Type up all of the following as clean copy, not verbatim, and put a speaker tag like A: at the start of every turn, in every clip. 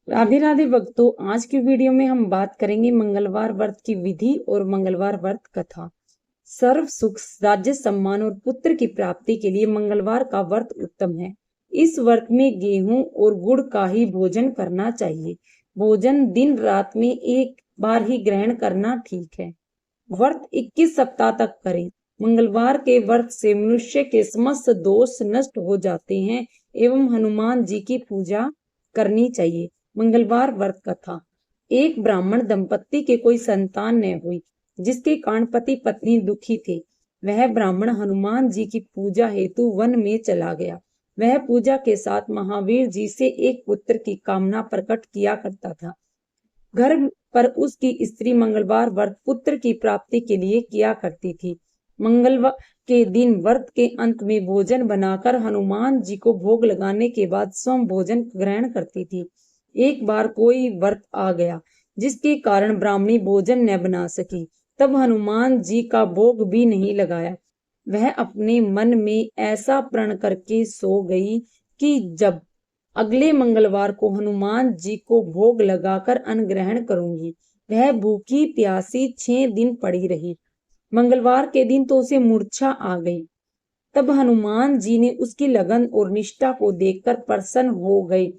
A: राधे राधे भक्तों, आज की वीडियो में हम बात करेंगे मंगलवार व्रत की विधि और मंगलवार व्रत कथा। सर्व सुख, राज्य सम्मान और पुत्र की प्राप्ति के लिए मंगलवार का व्रत उत्तम है। इस व्रत में गेहूं और गुड़ का ही भोजन करना चाहिए। भोजन दिन रात में एक बार ही ग्रहण करना ठीक है। व्रत 21 सप्ताह तक करें। मंगलवार के व्रत से मनुष्य के समस्त दोष नष्ट हो जाते हैं एवं हनुमान जी की पूजा करनी चाहिए। मंगलवार व्रत कथा। एक ब्राह्मण दंपत्ति के कोई संतान न हुई, जिसके कारण पति पत्नी दुखी थे। वह ब्राह्मण हनुमान जी की पूजा हेतु वन में चला गया। वह पूजा के साथ महावीर जी से एक पुत्र की कामना प्रकट किया करता था। घर पर उसकी स्त्री मंगलवार व्रत पुत्र की प्राप्ति के लिए किया करती थी। मंगलवार के दिन व्रत के अंत में भोजन बनाकर हनुमान जी को भोग लगाने के बाद स्वयं भोजन ग्रहण करती थी। एक बार कोई व्रत आ गया जिसके कारण ब्राह्मणी भोजन न बना सकी। तब हनुमान जी का भोग भी नहीं लगाया। वह अपने मन में ऐसा प्रण करके सो गई कि जब अगले मंगलवार को हनुमान जी को भोग लगाकर अन्न ग्रहण करूंगी। वह भूखी प्यासी 6 दिन पड़ी रही। मंगलवार के दिन तो उसे मूर्छा आ गई। तब हनुमान जी ने उसकी लगन और निष्ठा को देखकर प्रसन्न हो गए।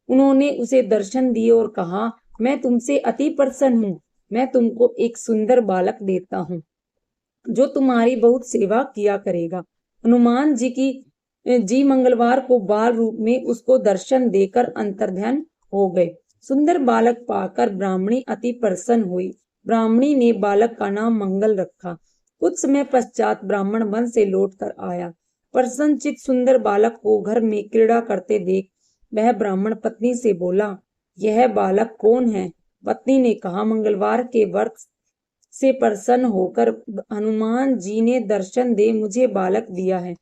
A: उन्होंने उसे दर्शन दिए और कहा, मैं तुमसे अति प्रसन्न हूँ। मैं तुमको एक सुंदर बालक देता हूँ जो तुम्हारी बहुत सेवा किया करेगा। हनुमान जी मंगलवार को बाल रूप में उसको दर्शन देकर अंतर्ध्यान हो गए। सुंदर बालक पाकर ब्राह्मणी अति प्रसन्न हुई। ब्राह्मणी ने बालक का नाम मंगल रखा। कुछ समय पश्चात ब्राह्मण वन से लौटकर आया। प्रसन्नचित सुंदर बालक को घर में क्रीड़ा करते देख वह ब्राह्मण पत्नी से बोला, यह बालक कौन है? पत्नी ने कहा, मंगलवार के व्रत से प्रसन्न होकर हनुमान जी ने दर्शन दे मुझे बालक दिया है।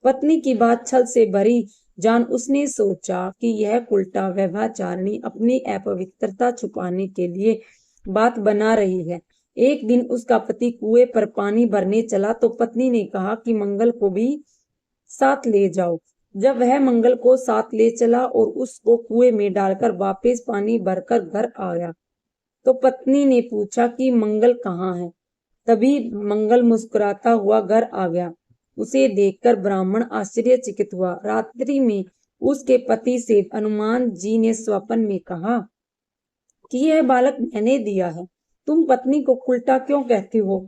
A: पत्नी की बात छल से भरी जान उसने सोचा कि यह उल्टा व्यभिचारिणी अपनी अपवित्रता छुपाने के लिए बात बना रही है। एक दिन उसका पति कुएं पर पानी भरने चला तो पत्नी ने कहा कि मंगल को भी साथ ले जाओ। जब वह मंगल को साथ ले चला और उसको कुएं में डालकर वापस पानी भरकर घर आया तो पत्नी ने पूछा कि मंगल कहाँ है। तभी मंगल मुस्कुराता हुआ घर आ गया। उसे देखकर ब्राह्मण आश्चर्यचकित हुआ। रात्रि में उसके पति से हनुमान जी ने स्वप्न में कहा कि यह बालक मैंने दिया है। तुम पत्नी को उल्टा क्यों कहते हो?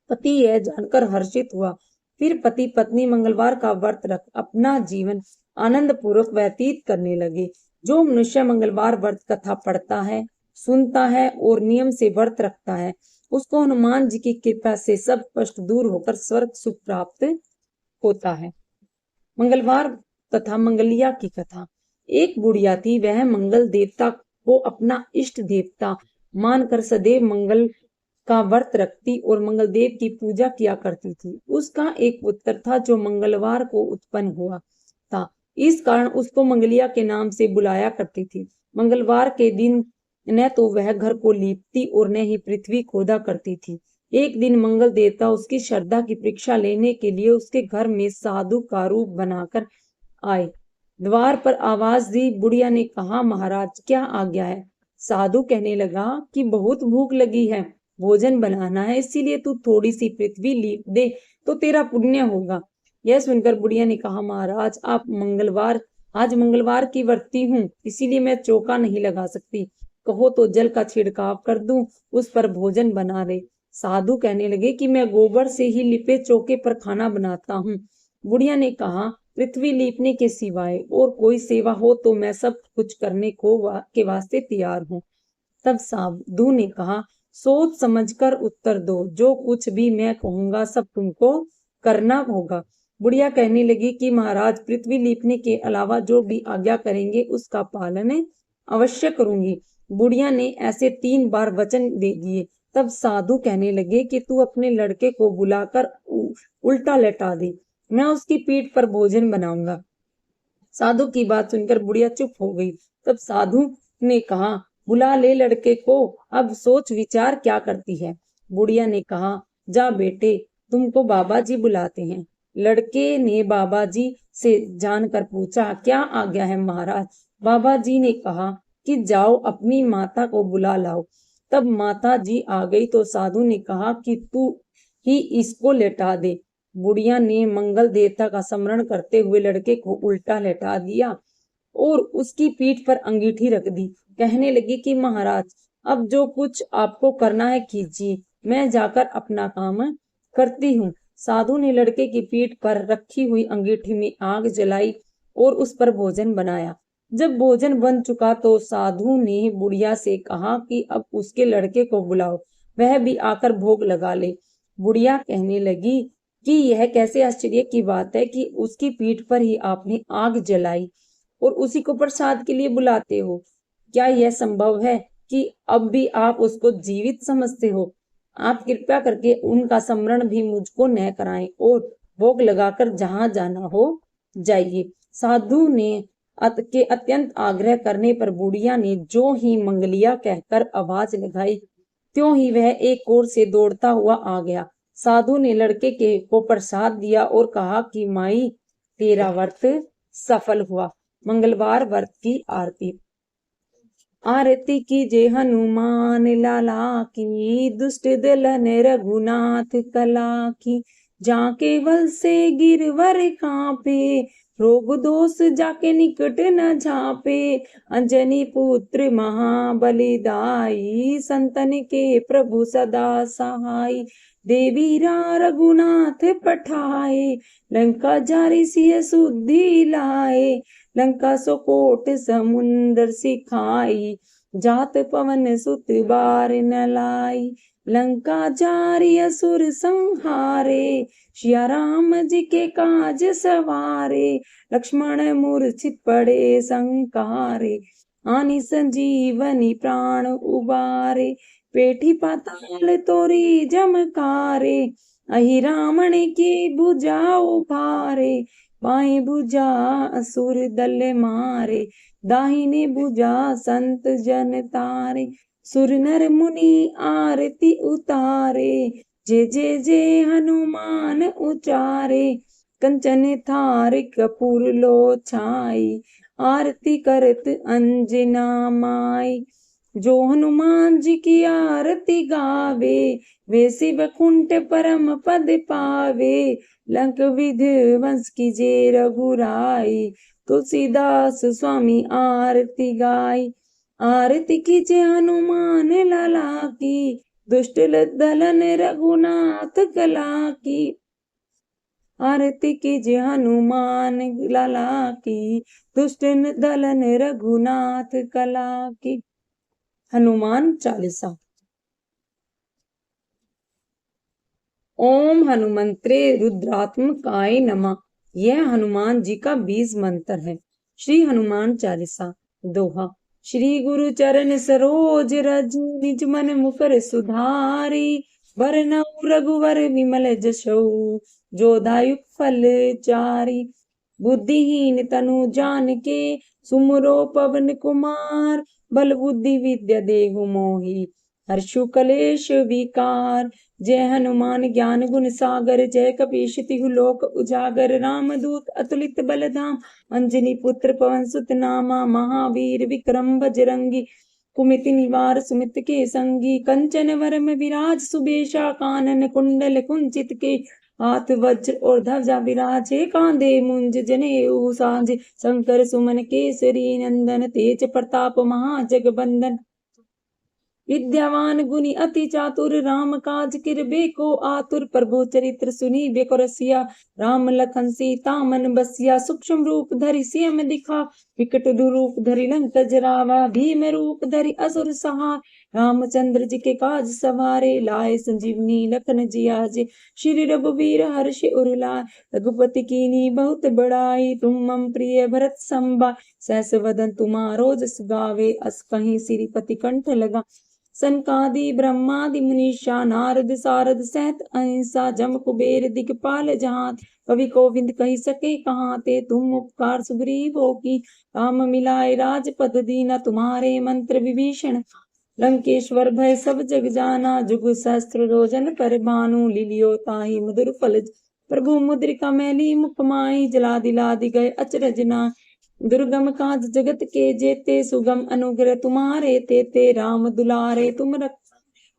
A: पति यह जानकर हर्षित हुआ। फिर पति पत्नी मंगलवार का व्रत रख अपना जीवन आनंद पूर्वक व्यतीत करने लगे। जो मनुष्य मंगलवार व्रत कथा पढ़ता है, सुनता है और नियम से व्रत रखता है, उसको हनुमान जी की कृपा से सब कष्ट दूर होकर स्वर्ग सुख प्राप्त होता है। मंगलवार तथा मंगलिया की कथा। एक बुढ़िया थी। वह मंगल देवता को अपना इष्ट देवता मानकर सदैव मंगल का व्रत रखती और मंगलदेव की पूजा किया करती थी। उसका एक पुत्र था जो मंगलवार को उत्पन्न हुआ था। इस कारण उसको मंगलिया के नाम से बुलाया करती थी। मंगलवार के दिन न तो वह घर को लीपती और न ही पृथ्वी खोदा करती थी। एक दिन मंगल देवता उसकी श्रद्धा की परीक्षा लेने के लिए उसके घर में साधु का रूप बनाकर आए। द्वार पर आवाज दी। बुढ़िया ने कहा, महाराज क्या आज्ञा है? साधु कहने लगा कि बहुत भूख लगी है, भोजन बनाना है, इसीलिए तू थोड़ी सी पृथ्वी लीप दे तो तेरा पुण्य होगा। यह सुनकर बुढ़िया ने कहा, महाराज आज मंगलवार की व्रती हूँ, इसीलिए मैं चौका नहीं लगा सकती। कहो तो जल का छिड़काव कर दूं, उस पर भोजन बना दे। साधु कहने लगे कि मैं गोबर से ही लिपे चौके पर खाना बनाता हूँ। बुढ़िया ने कहा, पृथ्वी लीपने के सिवाय और कोई सेवा हो तो मैं सब कुछ करने के वास्ते तैयार हूँ। तब साधु ने कहा, सोच समझकर उत्तर दो, जो कुछ भी मैं कहूंगा सब तुमको करना होगा। बुढ़िया कहने लगी कि महाराज, पृथ्वी लीपने के अलावा जो भी आज्ञा करेंगे उसका पालन अवश्य करूंगी। बुढ़िया ने ऐसे 3 बार वचन दे दिए। तब साधु कहने लगे कि तू अपने लड़के को बुलाकर उल्टा लेटा दे, मैं उसकी पीठ पर भोजन बनाऊंगा। साधु की बात सुनकर बुढ़िया चुप हो गई। तब साधु ने कहा, बुला ले लड़के को, अब सोच विचार क्या करती है। बुढ़िया ने कहा, जा बेटे, तुमको बाबा जी बुलाते हैं। लड़के ने बाबा जी से जानकर पूछा, क्या आज्ञा है महाराज? बाबा जी ने कहा, कि जाओ अपनी माता को बुला लाओ। तब माता जी आ गई तो साधु ने कहा कि तू ही इसको लेटा दे। बुढ़िया ने मंगल देवता का स्मरण करते हुए लड़के को उल्टा लेटा दिया और उसकी पीठ पर अंगीठी रख दी। कहने लगी कि महाराज, अब जो कुछ आपको करना है कीजिए, मैं जाकर अपना काम करती हूँ। साधु ने लड़के की पीठ पर रखी हुई अंगीठी में आग जलाई और उस पर भोजन बनाया। जब भोजन बन चुका तो साधु ने बुढ़िया से कहा कि अब उसके लड़के को बुलाओ, वह भी आकर भोग लगा ले। बुढ़िया कहने लगी कि यह कैसे आश्चर्य की बात है कि उसकी पीठ पर ही आपने आग जलाई और उसी को प्रसाद के लिए बुलाते हो। क्या यह संभव है कि अब भी आप उसको जीवित समझते हो? आप कृपया करके उनका स्मरण भी मुझको न कराएं और भोग लगाकर जहां जाना हो जाइए। साधु ने के अत्यंत आग्रह करने पर बुढ़िया ने जो ही मंगलिया कहकर आवाज लगाई, त्यों ही वह एक ओर से दौड़ता हुआ आ गया। साधु ने लड़के के को प्रसाद दिया और कहा कि माई, तेरा व्रत सफल हुआ। मंगलवार व्रत की आरती। आरती कीजे हनुमान लाला की, दुष्ट दलन रघुनाथ कला की। जा केवल से गिरवर कांपे, रोग दोष जाके निकट न झापे। अंजनी पुत्र महाबलिदाई, संतन के प्रभु सदा सहाय। देवीरा रघुनाथ पठाए, लंका जारी सिय सुद्धि लाए। लंका सो कोट समुंदर सिखाई, जात पवन सुत बार न लाई। लंका जारी असुर संहारे, सिया राम जी के काज सवारे। लक्ष्मण मूर्छित पड़े संकारे, आनी संजीवनी प्राण उबारे। पेठी पाताल तोरी जमकारे, अहि रावण की भुजा उभारे। बाएं भुजा असुर दल मारे, दाहिने भुजा संत जन तारे। सुर नर मुनि आरती उतारे, जे जे जे हनुमान उचारे। कंचन थार कपूर लो छाई, आरती करत अंजना माई। जो हनुमान जी की आरती गावे, वे शिव कुंठ परम पद पावे। लंक विध्वंस कीजे रघुराई, तुलसीदास स्वामी आरती गाई। आरती कीजे हनुमान लाला की, दुष्ट दलन रघुनाथ कला की। आरती कीजे हनुमान लाला की, दुष्ट दलन रघुनाथ कला की। हनुमान चालीसा। ओम हनुमंत्रे रुद्रात्मकाय नमः। यह हनुमान जी का 20 मंत्र है। श्री हनुमान चालीसा। दोहा। श्री गुरु चरण सरोज रज, निज मन मुकर सुधारी। वरनउ रघुवर विमल जसौ, जो दायक फल चारी। बुद्धिहीन तनु जानिके, सुमिरो पवन कुमार। बल बुद्धि विद्या देहु मोहि, हर्षु कलेश विकार। जय हनुमान ज्ञान गुण सागर, जय कपीश तिहु लोक उजागर। रामदूत अतुलित बल धाम, अंजनी पुत्र पवन सुत नामा। महावीर विक्रम बजरंगी, कुमिति निवार सुमित के संगी। कंचन वरम विराज सुबेशा, कानन कुंडल कुंचित के। हाथ वज्र और ध्वजा विराजे, कांधे मुंज जनेऊ साजे। शंकर सुमन केसरी नंदन, तेज प्रताप महाजगबंदन। विद्यावान गुणी अति चातुर, राम काज किरबे को आतुर। प्रभु चरित्र सुनीबे को रसिया, राम लखन सीता मन बसिया। सूक्ष्म रूप धरि सियम दिखा, विकट रूप धरि लंक जरावा। भीम रूप धरि असुर सहाय, रामचंद्र जी के काज सवारे। लाए संजीवनी लखन जियाजे, श्री रघुवीर हर्ष उर लाए। रघुपति कीनी बहुत बड़ाई, तुम मम प्रिय भरत संभाय। सहस वदन तुम्हारो जस गावे, अस कहीं श्रीपति कंठ लगा। सनकादि ब्रह्मादि मुनीषा, नारद सारद सहित अहिंसा। जम कुबेर दिखपाल जहां, कवि कोविंद कही सके कहाँ ते। तुम उपकार सुग्रीवों की, राम मिलाए राजपद दीना। तुम्हारे मंत्र विभीषण, लंकेश्वर भय सब जग जाना। जुग सहस्त्र रोजन पर भानु, लिलियो ताहि मधुर फल। प्रभु मुद्रिका मैली मुख माहि, जला दिला दि गए अचरज नाहि। दुर्गम काज जगत के जेते, सुगम अनुग्रह तुम्हारे तेते। राम दुलारे तुम रख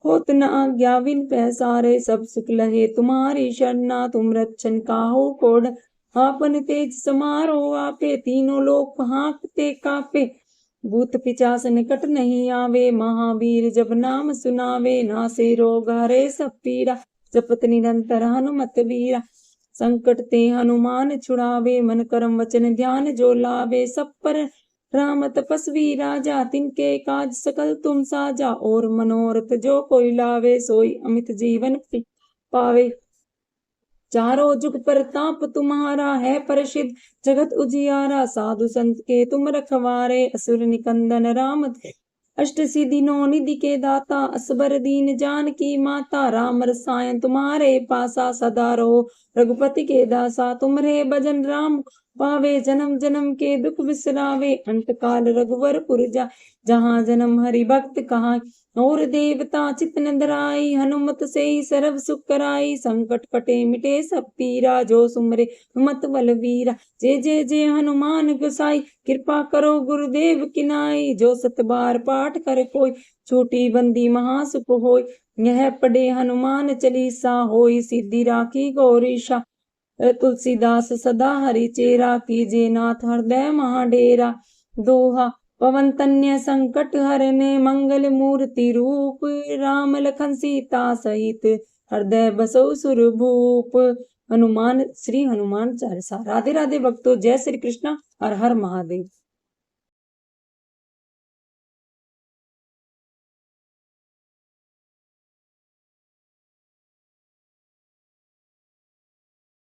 A: होत न आज्ञा बिन पैसारे। सब सुख लहे तुम्हारी शरणा, तुम रक्षण काहू कोड। आपन तेज समारो आपे, तीनों लोक हाँकते कापे। भूत पिचास निकट नहीं आवे, महावीर जब नाम सुनावे। नासे रोग हरे सब पीरा, जपत निरंतर हनुमत वीरा। संकट ते हनुमान छुड़ावे, मन कर्म वचन ध्यान जो लावे। सब पर राम तपस्वी राजा, तिनके काज सकल तुम साजा। और मनोरथ जो कोई लावे, सोई अमित जीवन पावे। चारों जुग परताप तुम्हारा, है प्रसिद्ध जगत उजियारा। साधु संत के तुम रखवारे, असुर निकंदन राम अष्ट सिद्धि नौ निधि के दाता। असबर दीन जानकी माता, राम रसायन तुम्हारे पासा। सदा रहो रघुपति के दासा, तुम्हारे भजन राम पावे। जन्म जन्म के दुख बिसरावे, अंत काल रघुवर पुर जा। जहाँ जन्म हरि भक्त कहा, और देवता चित न धराई। हनुमत से ही सर्व सुख कराई, संकट कटे मिटे सब पीरा। जो सुमरे हनुमत बलवीरा, जय जय जय हनुमान गोसाई। कृपा करो गुरुदेव की नाई, जो सत बार पाठ कर कोई। छोटी बंदी महासुख होय, यह पढ़े हनुमान चालीसा। होई सिद्धि राखी गौरीशा, तुलसीदास सदा हरि चेरा। कीजे नाथ हृदय महाडेरा, दोहा पवन तन्य संकट हरने। मंगल मूर्ति रूप, राम लखन सीता सहित। हृदय बसो सुरभूप। हनुमान, श्री हनुमान चालीसा। राधे राधे भक्तों, जय श्री कृष्णा, हर हर महादेव।